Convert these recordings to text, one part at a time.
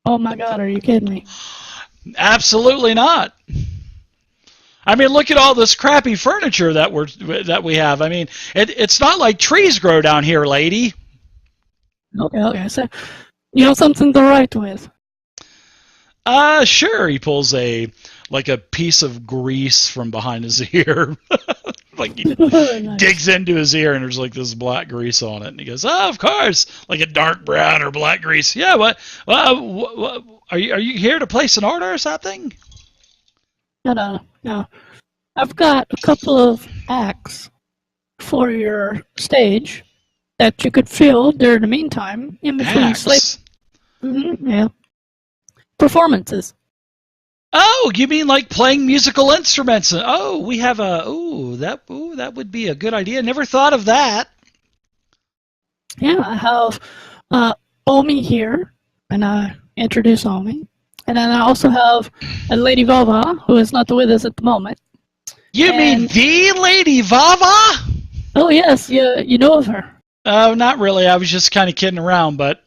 Oh my God, are you kidding me? Absolutely not. I mean, look at all this crappy furniture that we have. I mean, it's not like trees grow down here, lady. Okay, okay. So you have something to write with. Sure. He pulls a piece of grease from behind his ear. Like he Nice. digs into his ear and there's like this black grease on it. And he goes, "Oh, of course, like a dark brown or black grease." Yeah. What are you here to place an order or something? No, no, no. I've got a couple of acts for your stage that you could fill during the meantime in between sleep. Axe. Yeah. Performances. Oh, you mean like playing musical instruments? Oh, we have a. That would be a good idea. Never thought of that. Yeah, I have Omi here, and I introduce Omi. And then I also have a Lady Vava, who is not with us at the moment. You mean And the Lady Vava? oh yes, you know of her. Oh, not really. I was just kind of kidding around, but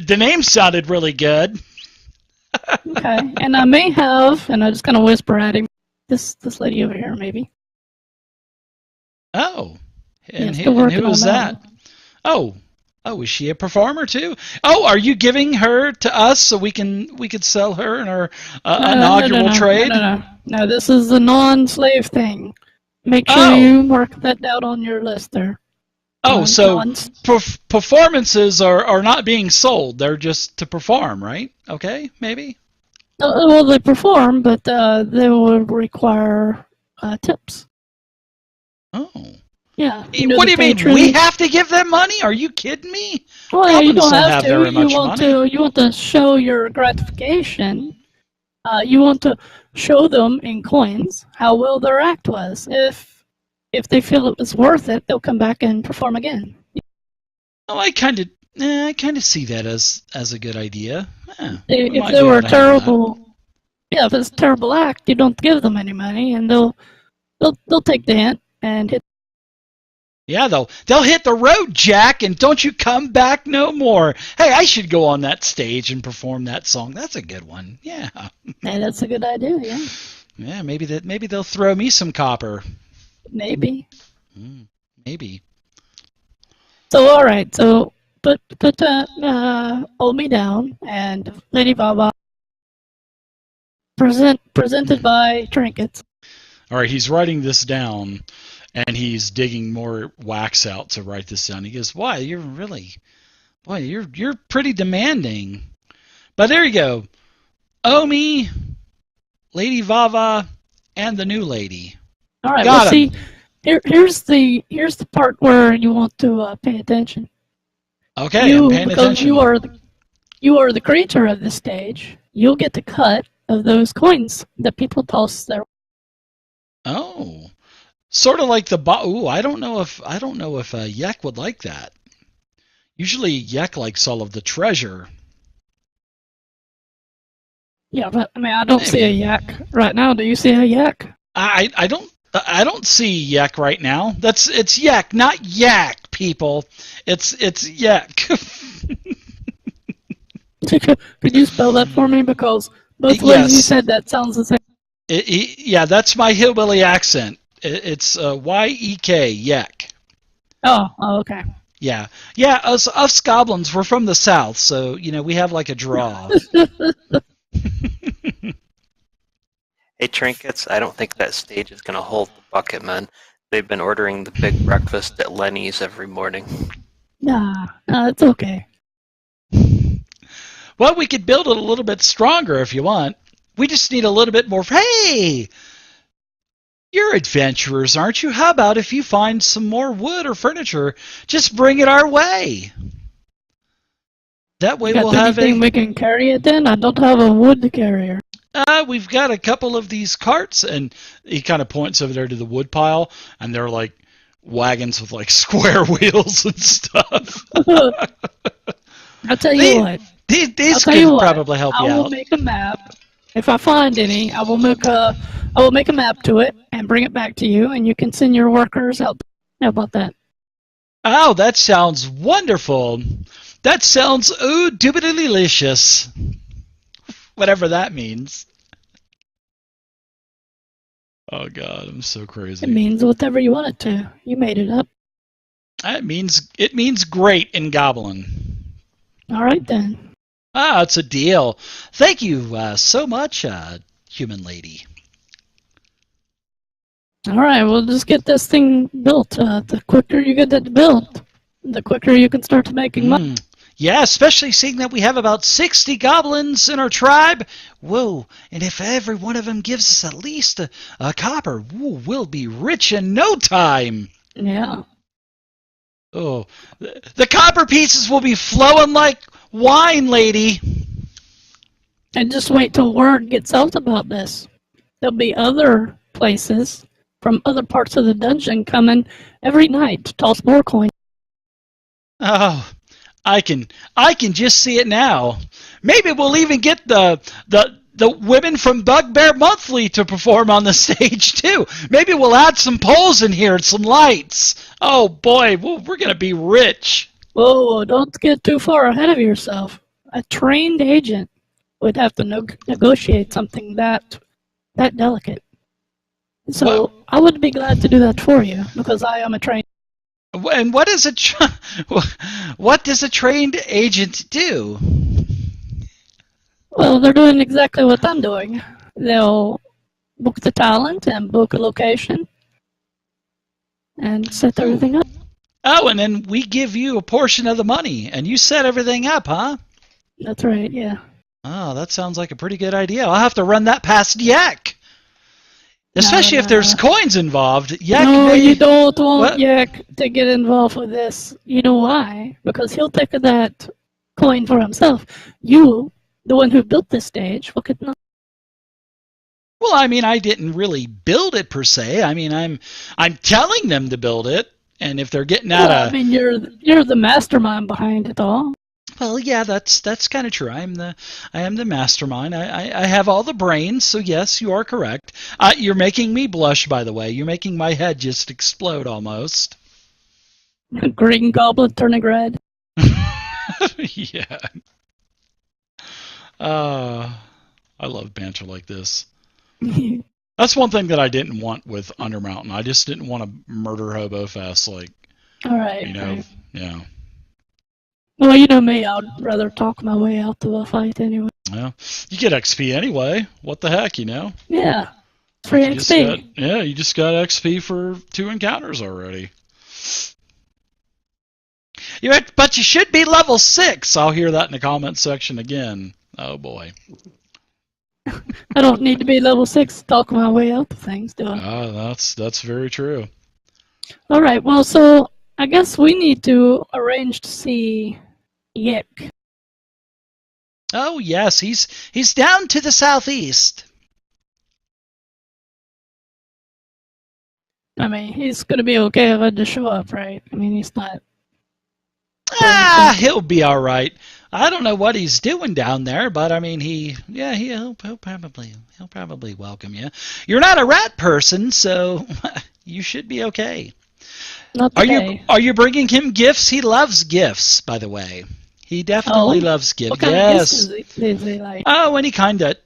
the name sounded really good. Okay, and I may have, and I just kind of whisper at him, this lady over here, maybe. Oh, Yeah, and, still and working who on is that that? one. Oh, oh, is she a performer too? Oh, are you giving her to us so we could sell her in our inaugural trade? No. This is a non-slave thing. Make sure Oh, you mark that down on your list there. oh, so Non. performances are not being sold; they're just to perform, right? Okay, maybe. Well, they perform, but they will require tips. Oh, Yeah, what the do you mean? We patrons. have to give them money? Are you kidding me? Well, yeah, you Goblins don't don't have have to. very much money. You want to show your gratification. You want to show them in coins how well their act was. If they feel it was worth it, they'll come back and perform again. Oh, I kind of see that as a good idea. We If might they be were able to handle that. terrible, yeah, if it's a terrible act, you don't give them any money, and they'll take the hint and hit. Yeah, they'll hit the road, Jack, and don't you come back no more. Hey, I should go on that stage and perform that song. That's a good one. Yeah, And that's a good idea. Yeah, yeah. Maybe they'll throw me some copper. maybe. Mm, maybe. So all right, so put hold me down and Lady Baba presented by Trinkets. All right, he's writing this down, and he's digging more wax out to write this down. He goes, "Why? You're pretty demanding." But there you go. Omi, Lady Vava, and the new lady. All right, well Got see, him. here's the part where you want to pay attention. Okay, I'm paying Because attention. you are the creator of the stage. You'll get the cut of those coins that people toss their. Oh, sort of like the ooh, I don't know if Yek would like that. Usually Yek likes all of the treasure. Yeah, but I mean, I don't see a Maybe. yak right now. Do you see a yak? I don't see Yek right now. It's Yek, not Yak, people. It's Yek. Could you spell that for me? Because both ways you Yes. said that sounds the same. Yeah, that's my hillbilly accent. It's Yek, Yek. Oh, okay. Yeah, yeah. Us goblins, we're from the south, so we have like a draw. Hey, Trinkets, I don't think that stage is going to hold the bucket men. They've been ordering the big breakfast at Lenny's every morning. Nah, it's okay. Well, we could build it a little bit stronger if you want. We just need a little bit more. Hey, you're adventurers, aren't you? How about if you find some more wood or furniture, just bring it our way. That way You got we'll have anything we can carry it in? I don't have a wood carrier. we've got a couple of these carts, and he kind of points over there to the wood pile, and they're like wagons with like square wheels and stuff. I'll tell you They- what. These I'll tell you could what. probably help you I will out. make a map. If I find any, I will make a map to it and bring it back to you, and you can send your workers out. How about that? Oh, that sounds wonderful. That sounds ooh, doobity delicious. Whatever that means. Oh God, I'm so crazy. It means whatever you want it to. You made it up. It means great in Goblin. All right then. Ah, it's a deal. Thank you so much, human lady. All right, we'll just get this thing built. The quicker you get it built, the quicker you can start making money. Yeah, especially seeing that we have about 60 goblins in our tribe. Whoa, and if every one of them gives us at least a copper, we'll be rich in no time. Yeah. Oh, the copper pieces will be flowing like wine, lady. And just wait till word gets out about this. There'll be other places from other parts of the dungeon coming every night to toss more coins. Oh, I can just see it now. Maybe we'll even get the women from Bugbear Monthly to perform on the stage too. Maybe we'll add some poles in here and some lights. Oh boy, we're gonna be rich. Whoa, don't get too far ahead of yourself. A trained agent would have to negotiate something that delicate. So I would be glad to do that for you because I am a trained. And what does a trained agent do? Well, they're doing exactly what I'm doing. They'll book the talent and book a location and set everything up. Oh, and then we give you a portion of the money, and you set everything up, huh? That's right, yeah. Oh, that sounds like a pretty good idea. I'll have to run that past Yak. Especially if there's coins involved. Yak you don't want Yak to get involved with this. You know why? Because he'll take that coin for himself. You, the one who built this stage, look at nothing. Well, I mean, I didn't really build it per se. I mean, I'm telling them to build it, and if they're getting out of... I mean, you're the mastermind behind it all. Well, yeah, that's kind of true. I am the mastermind. I have all the brains, so yes, you are correct. You're making me blush, by the way. You're making my head just explode almost. Green goblin turning red. Yeah. I love banter like this. That's one thing that I didn't want with Undermountain. I just didn't want to murder Hobo Fest, like. All right. Right. Yeah. Well, you know me, I'd rather talk my way out to a fight anyway. Well, you get XP anyway. What the heck, you know? Yeah. Free XP. You just got XP for 2 encounters already. But you should be level 6. I'll hear that in the comment section again. Oh boy. I don't need to be level 6 to talk my way out to things, do I? That's very true. All right, well, so I guess we need to arrange to see Yik. Oh yes, he's down to the southeast. I mean, he's gonna be okay if I just show up, right? I mean, he's not. He'll be all right. I don't know what he's doing down there, but I mean, he'll probably welcome you. You're not a rat person, so you should be okay. Not today. Are you bringing him gifts? He loves gifts, by the way. He definitely loves gifts. What kind of gifts is he like? Oh, any kind that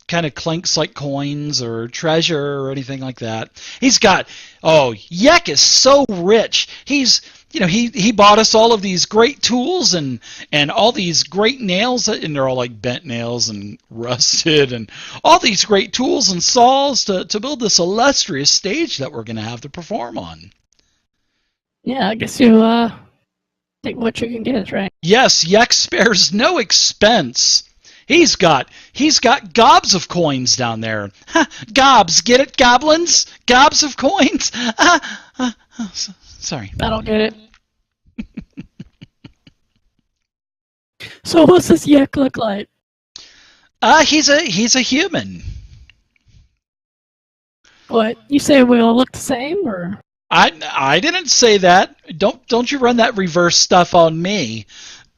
kind of clinks like coins or treasure or anything like that. He's got. Oh, Yek is so rich. He bought us all of these great tools and all these great nails, and they're all like bent nails and rusted, and all these great tools and saws to build this illustrious stage that we're going to have to perform on. Yeah, I guess you take what you can get, right? Yes, Yek spares no expense. He's got gobs of coins down there. Gobs, get it, goblins? Gobs of coins? Sorry. I don't get it. So what's this Yek look like? He's a human. What? You say we all look the same, or? I didn't say that. Don't you run that reverse stuff on me.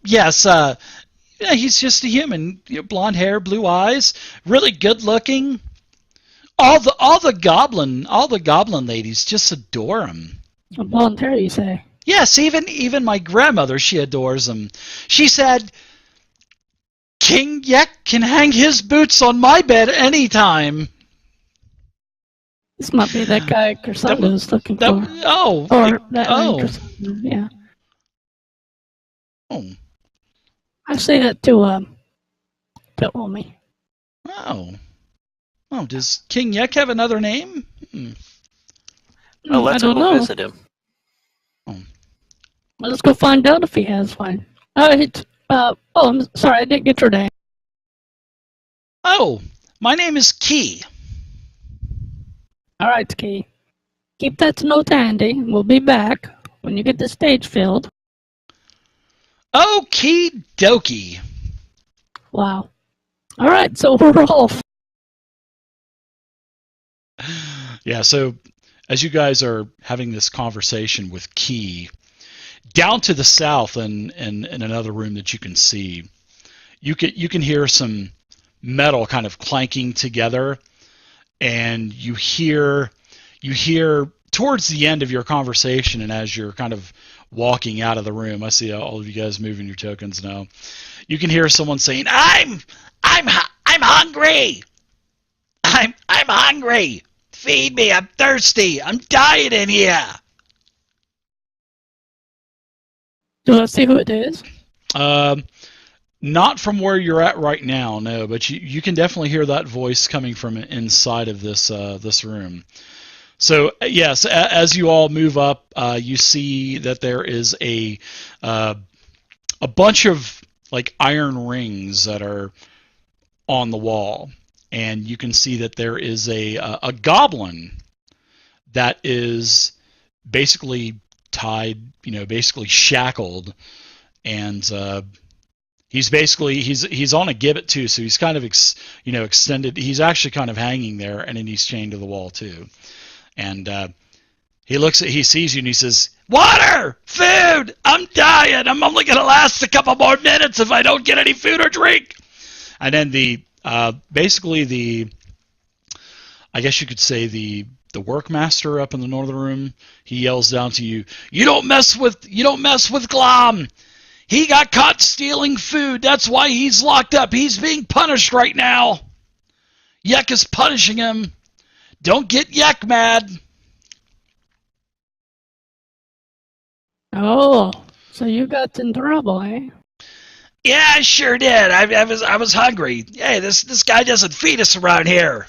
Yes, yeah, he's just a human. Blonde hair, blue eyes, really good looking. All the goblin ladies just adore him. Blonde hair, you say? Yes, even my grandmother, she adores him. She said, King Yek can hang his boots on my bed anytime. This might be that guy Crescendo's looking for. Oh. Or that man Oh. Crescendo, yeah. Oh. I say that to Omi. Oh. Oh, does King Yek have another name? Well, let's I don't go know. visit him. Well, let's go find out if he has one. I'm sorry, I didn't get your name. Oh, my name is Key. All right, Key. Keep that note handy. We'll be back when you get the stage filled. Okie dokie. Wow. All right, so we're off. Yeah, so as you guys are having this conversation with Key, down to the south in another room that you can see, you can hear some metal kind of clanking together, and you hear towards the end of your conversation, and as you're kind of walking out of the room, I see all of you guys moving your tokens now. You can hear someone saying, "I'm hungry. I'm hungry. Feed me. I'm thirsty. I'm dying in here." Do I see who it is? Not from where you're at right now, no. But you can definitely hear that voice coming from inside of this room. So yes, as you all move up, you see that there is a bunch of like iron rings that are on the wall, and you can see that there is a goblin that is basically tied, basically shackled, and he's on a gibbet too, so he's kind of extended. He's actually kind of hanging there, and then he's chained to the wall too. And he sees you, and he says, "Water! Food! I'm dying! I'm only going to last a couple more minutes if I don't get any food or drink!" And then I guess you could say the workmaster up in the northern room, he yells down to you, You don't mess with Glom! He got caught stealing food! That's why he's locked up! He's being punished right now! Yek is punishing him! Don't get Yek mad! Oh, so you got in trouble, eh? Yeah, I sure did. I was hungry. Hey, this guy doesn't feed us around here.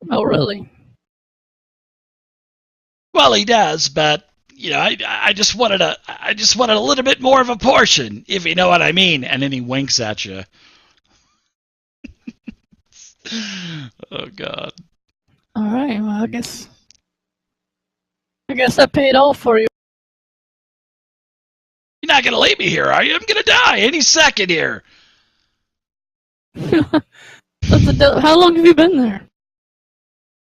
Oh, really? Well, he does, but I just wanted a little bit more of a portion, if you know what I mean. And then he winks at you. Oh God. All right. Well, I guess that paid off for you. You're not gonna leave me here, are you? I'm gonna die any second here. How long have you been there?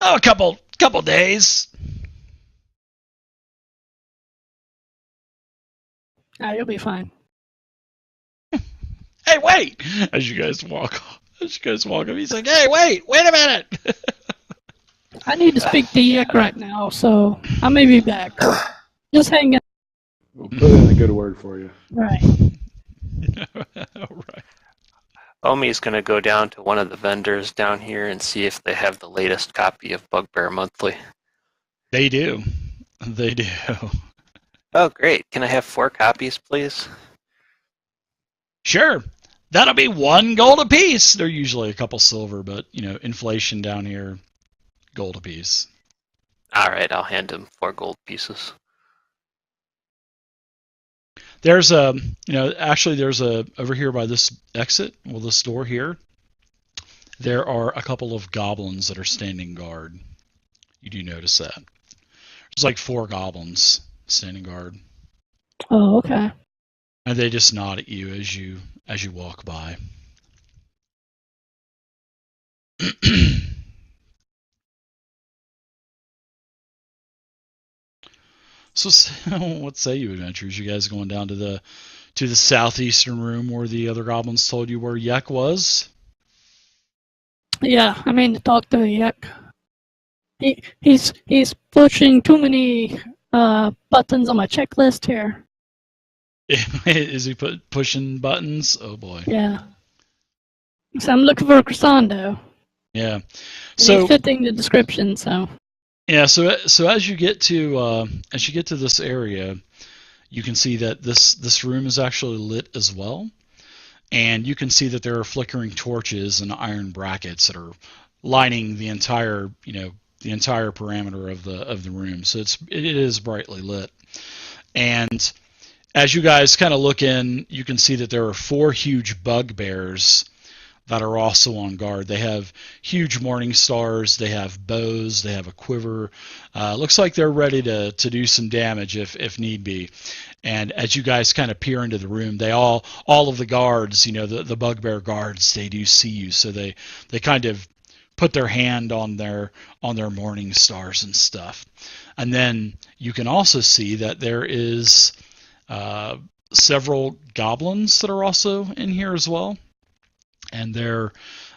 Oh, a couple days. You'll be fine. Hey, wait! As you guys walk up, he's like, "Hey, wait a minute!" I need to speak to Yek right now, so I may be back. Just hang in. We'll put in a good word for you. Right. All right. Omi's going to go down to one of the vendors down here and see if they have the latest copy of Bugbear Monthly. They do. They do. Oh, great. Can I have 4 copies, please? Sure. That'll be 1 gold apiece. They're usually a couple silver, but, inflation down here, gold apiece. All right, I'll hand him 4 gold pieces. There's over here by this exit, this door here, there are a couple of goblins that are standing guard. You do notice that. There's like 4 goblins standing guard. Oh, okay. And they just nod at you as you walk by. So what say you, adventurers? You guys going down to the southeastern room where the other goblins told you where Yek was? Yeah, I mean to talk to Yek. He's pushing too many buttons on my checklist here. Is he pushing buttons? Oh boy. Yeah. So I'm looking for a Crescendo. Yeah. So So fitting the description. So yeah. So as you get to this area, you can see that this room is actually lit as well, and you can see that there are flickering torches and iron brackets that are lining the entire the entire parameter of the room. So it is brightly lit, and as you guys kind of look in, you can see that there are 4 huge bugbears that are also on guard. They have huge morning stars, they have bows, they have a quiver. Looks like they're ready to do some damage if need be. And as you guys kind of peer into the room, they all of the guards, the bugbear guards, they do see you, so they kind of put their hand on their morning stars and stuff. And then you can also see that there is several goblins that are also in here as well, and they're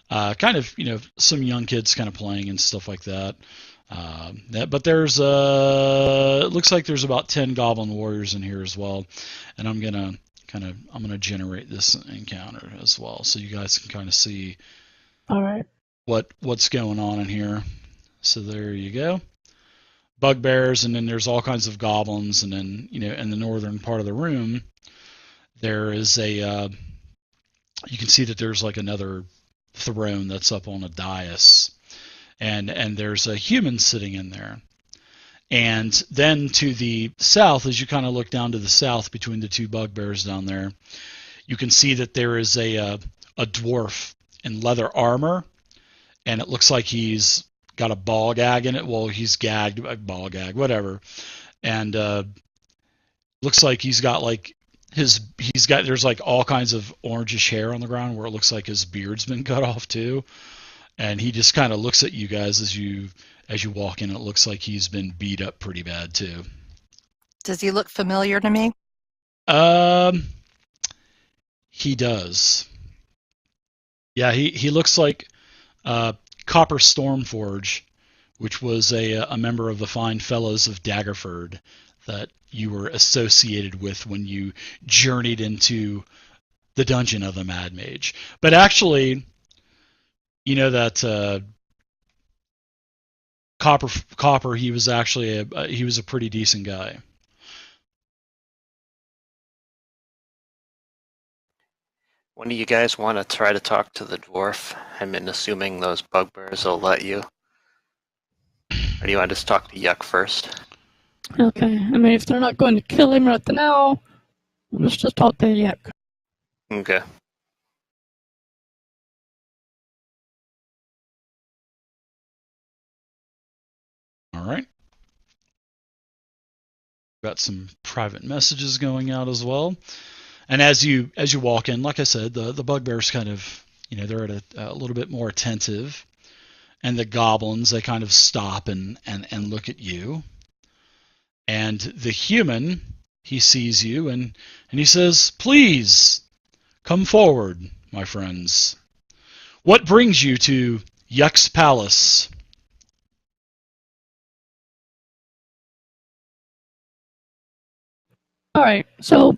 kind of some young kids kind of playing and stuff like that. But there's it looks like there's about 10 goblin warriors in here as well, and I'm gonna generate this encounter as well, so you guys can kind of see all right. what's going on in here. So there you go. Bugbears, and then there's all kinds of goblins, and then in the northern part of the room there is a you can see that there's like another throne that's up on a dais, and there's a human sitting in there. And then to the south, as you kind of look down to the south between the 2 bugbears down there, you can see that there is a dwarf in leather armor, and it looks like he's got a ball gag in it. Well, he's gagged, a ball gag, whatever. And looks like he's got like there's like all kinds of orangish hair on the ground where it looks like his beard's been cut off too. And he just kind of looks at you guys as you walk in. It looks like he's been beat up pretty bad too. Does he look familiar to me? He does. Yeah, he looks like Copper Stormforge, which was a member of the Fine Fellows of Daggerford that you were associated with when you journeyed into the dungeon of the Mad Mage. But actually, that Copper, he was actually he was a pretty decent guy. When do you guys want to try to talk to the dwarf? I mean, assuming those bugbears will let you. Or do you want to just talk to Yuck first? Okay. I mean, if they're not going to kill him right now, let's just talk to Yuck. Okay. All right. Got some private messages going out as well. And as you walk in, like I said, the bugbears kind of, they're at a little bit more attentive, and the goblins, they kind of stop and look at you. And the human, he sees you and he says, "Please come forward, my friends. What brings you to Yuck's palace?" All right. So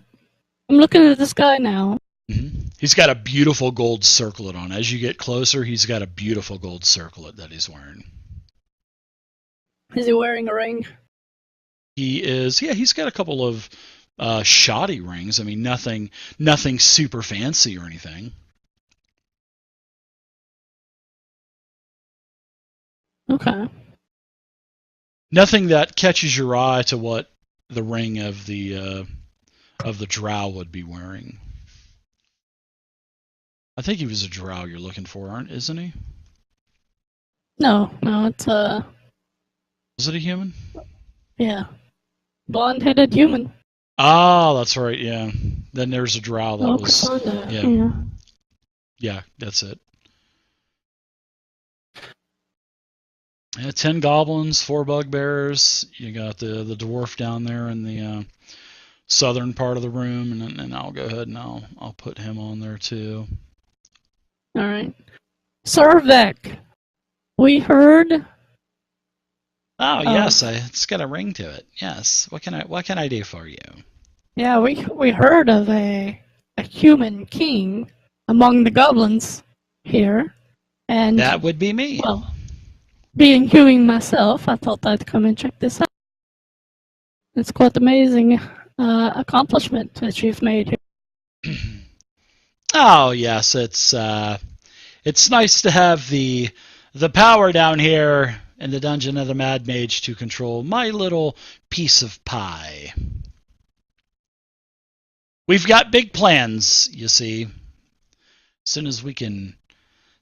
I'm looking at this guy now. Mm-hmm. He's got a beautiful gold circlet on. As you get closer, he's got a beautiful gold circlet that he's wearing. Is he wearing a ring? He is. Yeah, he's got a couple of shoddy rings. I mean, nothing super fancy or anything. Okay. Nothing that catches your eye to what the ring of the drow would be wearing. I think he was a drow you're looking for, isn't he? No, it's Was it a human? yeah, blonde-headed human. Ah, that's right. Yeah. Then there's a drow that was. Crescendo. Yeah. Yeah, that's it. Yeah, 10 goblins, 4 bugbears. You got the dwarf down there in the southern part of the room, and I'll go ahead and I'll put him on there too. All right, Sir Vec, we heard. Oh yes, it's got a ring to it. Yes. What can I do for you? Yeah, we heard of a human king among the goblins here, and That would be me. well, being human myself, I thought I'd come and check this out. It's quite amazing accomplishment that you've made here. Oh yes, it's nice to have the power down here in the dungeon of the Mad Mage to control my little piece of pie. We've got big plans, you see. As soon as we can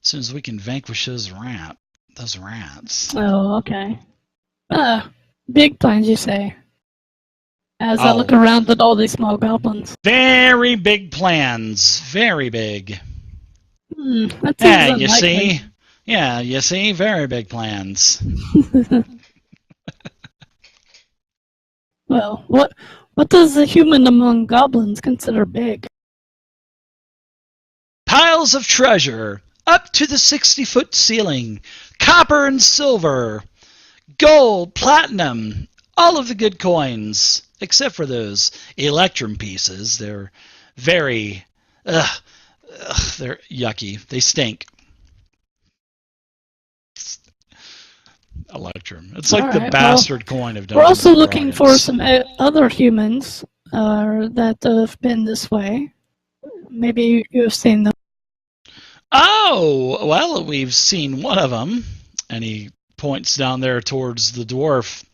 vanquish those rats. Oh, okay. Big plans, you say? As I Oh. look around at all these small goblins. Very big plans. Very big. That seems Yeah, you unlikely. see? Yeah, you see? Very big plans. Well, what does a human among goblins consider big? Piles of treasure, up to the 60-foot ceiling, copper and silver, gold, platinum, all of the good coins, except for those electrum pieces. They're very, they're yucky. They stink. Electrum. It's like All the right, bastard coin of Dungeons We're also and looking for Dragons. some other humans that have been this way. Maybe you've seen them. Oh, well, we've seen one of them. And he points down there towards the dwarf.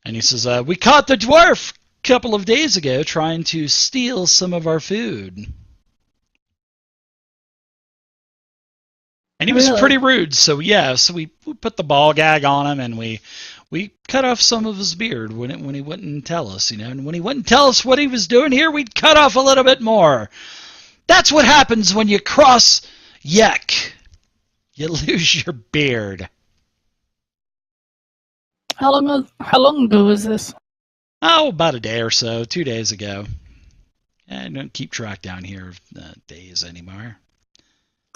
And he says, we caught the dwarf a couple of days ago trying to steal some of our food. And he was Really? pretty rude, so yeah, so we put the ball gag on him and we cut off some of his beard when he wouldn't tell us, you know, and when he wouldn't tell us what he was doing here, we'd cut off a little bit more. That's what happens when you cross Yek. You lose your beard. How long ago was this? Oh, about a day or so, 2 days ago. I don't keep track down here of days anymore.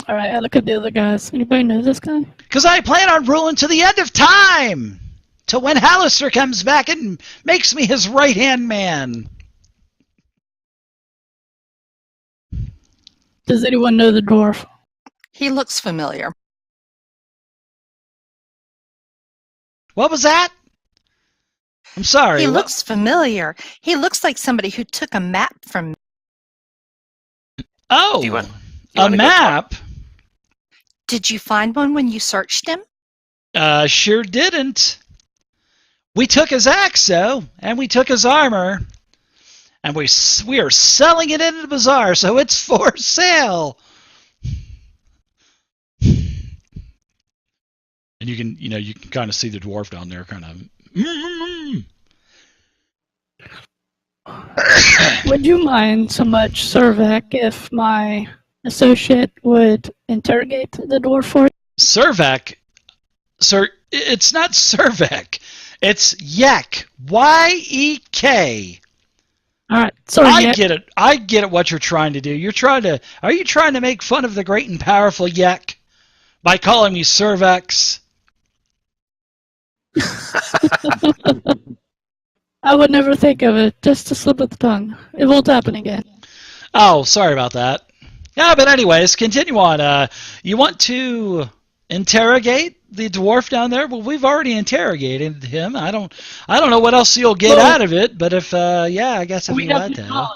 All right, I look at the other guys. Anybody know this guy? Because I plan on ruling to the end of time! Till when Hallister comes back and makes me his right-hand man. Does anyone know the dwarf? He looks familiar. What was that? I'm sorry. He what? looks familiar. He looks like somebody who took a map from me. Oh, you a wanna go map? Did you find one when you searched him? Sure didn't. We took his axe, though, and we took his armor, and we are selling it in the bazaar, so it's for sale. And you can kind of see the dwarf down there, kind of. Would you mind so much, Servec, if my associate would interrogate the dwarf for you? Servec, sir, it's not Servec. It's Yek. Y-E-K. All right, sorry. I get it. I get it. What you're trying to do. Are you trying to make fun of the great and powerful Yek by calling me Servex? I would never think of it. Just a slip of the tongue. It won't happen again. Oh, sorry about that. Yeah, but anyways, continue on. You want to interrogate the dwarf down there? Well, we've already interrogated him. I don't know what else you'll get out of it, but if I guess if you'd like to.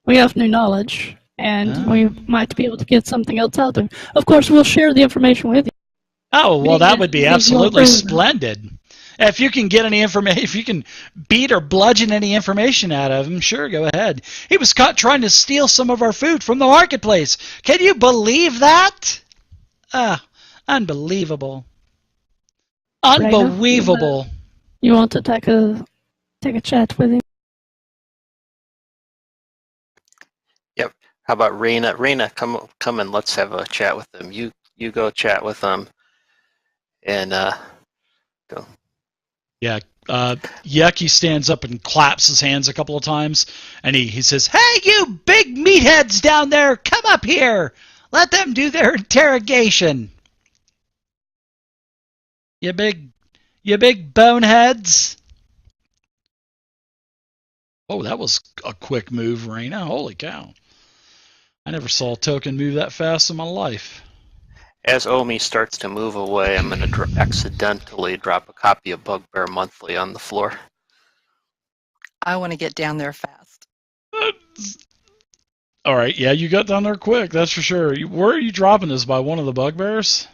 We have new knowledge, and Oh. we might be able to get something else out of him. Of course, we'll share the information with you. Oh, well, that would be Maybe absolutely more splendid. If you can get any information, if you can beat or bludgeon any information out of him, sure, go ahead. He was caught trying to steal some of our food from the marketplace. Can you believe that? Unbelievable. Unbelievable. You want to take a chat with him? Yep. How about Raina? Raina, come and let's have a chat with them. You go chat with them, and go. Yeah. Yucky stands up and claps his hands a couple of times, and he says, "Hey, you big meatheads down there, come up here. Let them do their interrogation. You big boneheads." Oh, that was a quick move, Raina. Holy cow. I never saw a token move that fast in my life. As Omi starts to move away, I'm going to accidentally drop a copy of Bugbear Monthly on the floor. I want to get down there fast. All right, yeah, you got down there quick, that's for sure. Where are you dropping this, by one of the bugbears?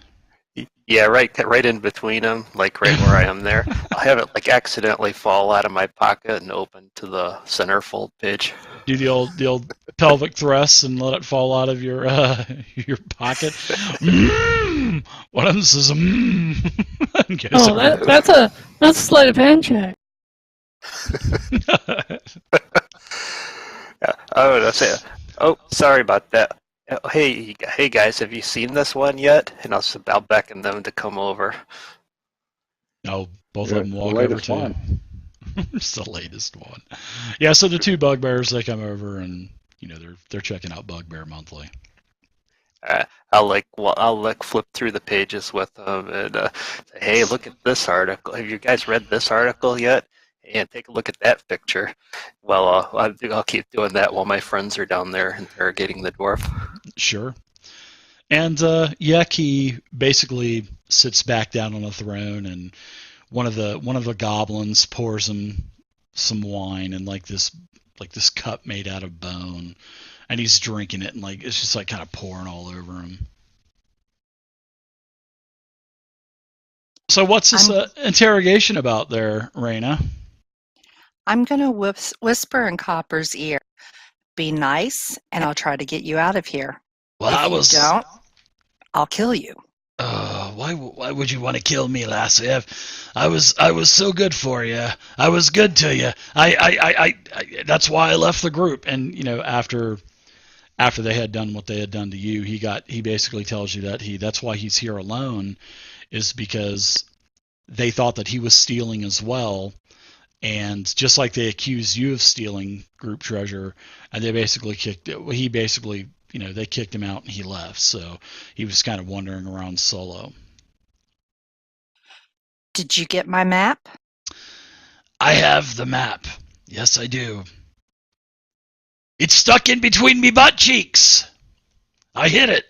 Yeah, right in between them, like right where I am there. I'll have it like accidentally fall out of my pocket and open to the centerfold page. Do the old pelvic thrust and let it fall out of your your pocket. One of them says, Oh, that's a sleight of hand check. Oh, that's it. Oh, sorry about that. Hey guys, have you seen this one yet? And I'll beckon them to come over. No, both Yeah, of them the walk over latest to one. It's the latest one. Yeah, so the two bugbears, they come over and they're checking out Bugbear Monthly. I'll flip through the pages with them and say, hey, look at this article. Have you guys read this article yet? And take a look at that picture. Well, I'll keep doing that while my friends are down there interrogating the dwarf. Sure. And Yek, basically sits back down on a throne, and one of the goblins pours him some wine and like this cup made out of bone, and he's drinking it, and like it's just like kind of pouring all over him. So what's this interrogation about there, Raina? I'm going to whisper in Copper's ear. Be nice, and I'll try to get you out of here. Well, if you don't, I'll kill you. Why would you want to kill me, lassie? I was so good for you. I was good to you. I that's why I left the group. And after they had done what they had done to you, he basically tells you that that's why he's here alone, is because they thought that he was stealing as well. And just like they accused you of stealing group treasure, and they basically they kicked him out and he left. So he was kind of wandering around solo. Did you get my map? I have the map. Yes, I do. It's stuck in between me butt cheeks. I hit it.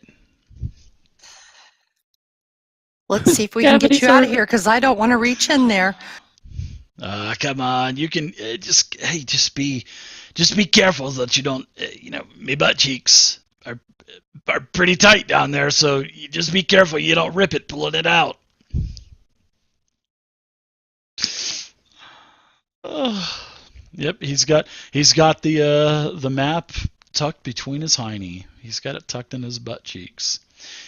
Let's see if we can get you out of here, because I don't want to reach in there. Come on, you can just be careful that you don't. Me butt cheeks are pretty tight down there, so you just be careful you don't rip it pulling it out. Yep, he's got the map tucked between his hiney. He's got it tucked in his butt cheeks.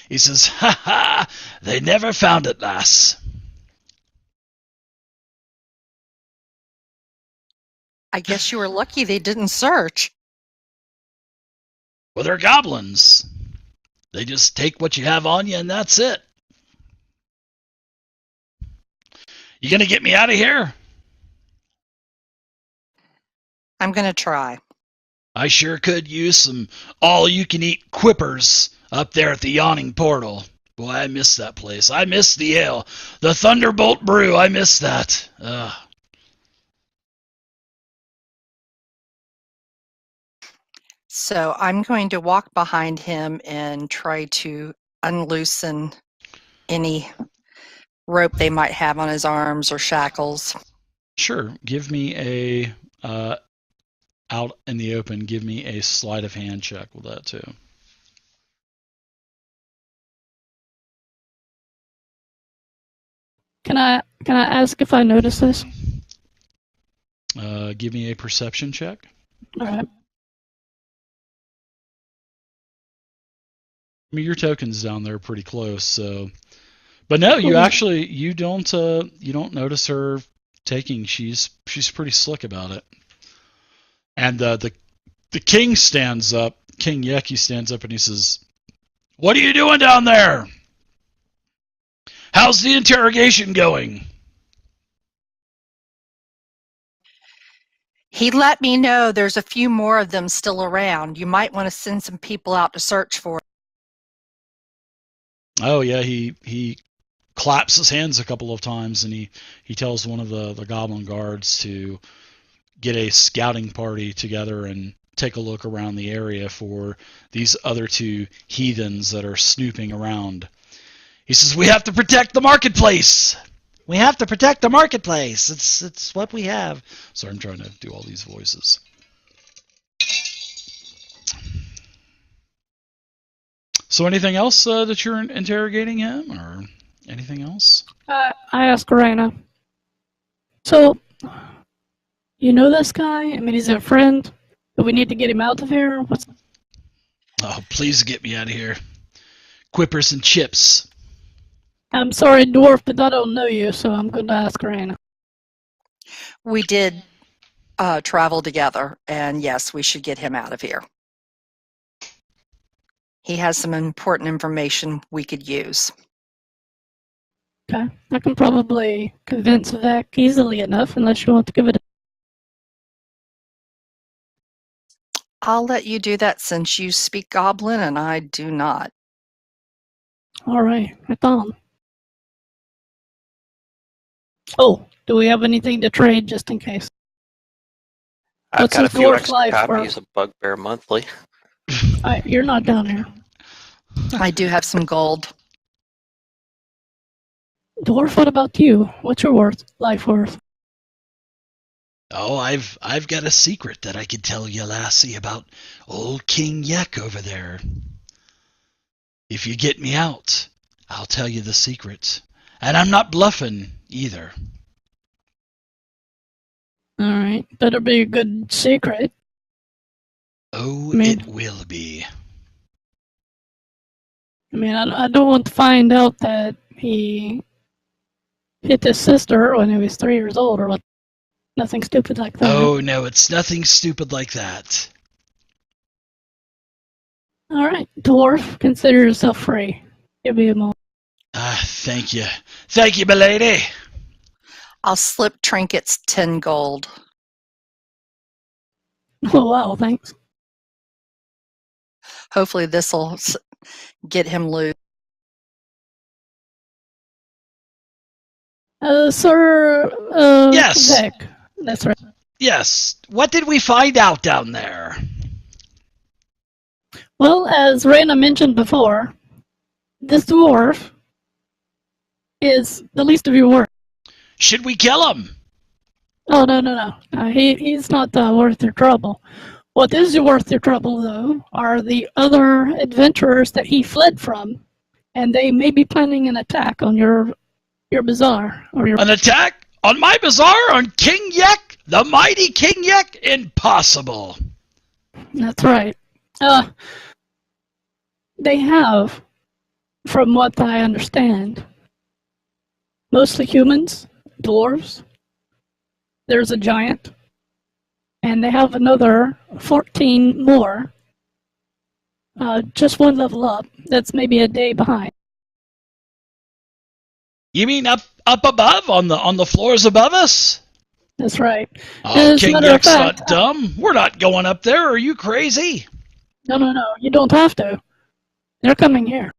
He says, "Ha ha! They never found it, lass." I guess you were lucky they didn't search. Well, they're goblins. They just take what you have on you, and that's it. You gonna get me out of here? I'm gonna try. I sure could use some all-you-can-eat quippers up there at the Yawning Portal. Boy, I miss that place. I miss the ale. The Thunderbolt Brew, I miss that. So I'm going to walk behind him and try to unloosen any rope they might have on his arms or shackles. Sure. Give me a out in the open. Give me a sleight of hand check with that too. Can I ask if I notice this? Give me a perception check. All right. I mean, your token's down there pretty close, so. But no, you actually you don't notice her taking. She's pretty slick about it. And the king stands up. King Yeki stands up and he says, "What are you doing down there? How's the interrogation going?" He let me know there's a few more of them still around. You might want to send some people out to search for it. Oh yeah, he claps his hands a couple of times and he tells one of the goblin guards to get a scouting party together and take a look around the area for these other two heathens that are snooping around. He says, we have to protect the marketplace. We have to protect the marketplace. It's what we have. So I'm trying to do all these voices. So anything else that you're interrogating him, or anything else? I asked Raina. So, you know this guy? I mean, he's a friend. Do we need to get him out of here? Oh, please get me out of here. Quippers and chips. I'm sorry, dwarf, but I don't know you, so I'm going to ask Raina. We did travel together, and yes, we should get him out of here. He has some important information we could use. Okay, I can probably convince Vec easily enough, unless you want to give it. I'll let you do that since you speak Goblin and I do not. All right, I thought. Oh, do we have anything to trade just in case? I've What's got a his few dwarf extra life copies worth? of Bugbear Monthly. You're not down here. I do have some gold. Dwarf, what about you? What's your life worth? Oh, I've got a secret that I could tell you, lassie, about old King Yek over there. If you get me out, I'll tell you the secret. And I'm not bluffing either. All right, better be a good secret. Oh, I mean- it will be. I mean, I don't want to find out that he hit his sister when he was 3 years old or what. Nothing stupid like that. Oh, no, it's nothing stupid like that. All right, dwarf, consider yourself free. Give me a moment. Thank you. Thank you, milady. I'll slip trinkets 10 gold. Oh, wow, thanks. Hopefully this will get him loose. Sir, Yes. Vec. That's right. Yes. What did we find out down there? Well, as Raina mentioned before, this dwarf is the least of your worries. Should we kill him? Oh, no. He's not worth your trouble. What is worth your trouble, though, are the other adventurers that he fled from, and they may be planning an attack on your bazaar. Or your... An attack on my bazaar on King Yek? The mighty King Yek? Impossible. That's right. They have, from what I understand, mostly humans, dwarves. There's a giant, and they have another 14 more. Just one level up. That's maybe a day behind. You mean up above on the floors above us? That's right. Oh, As a King matter of Yek's fact, not dumb. We're not going up there. Are you crazy? No. You don't have to. They're coming here.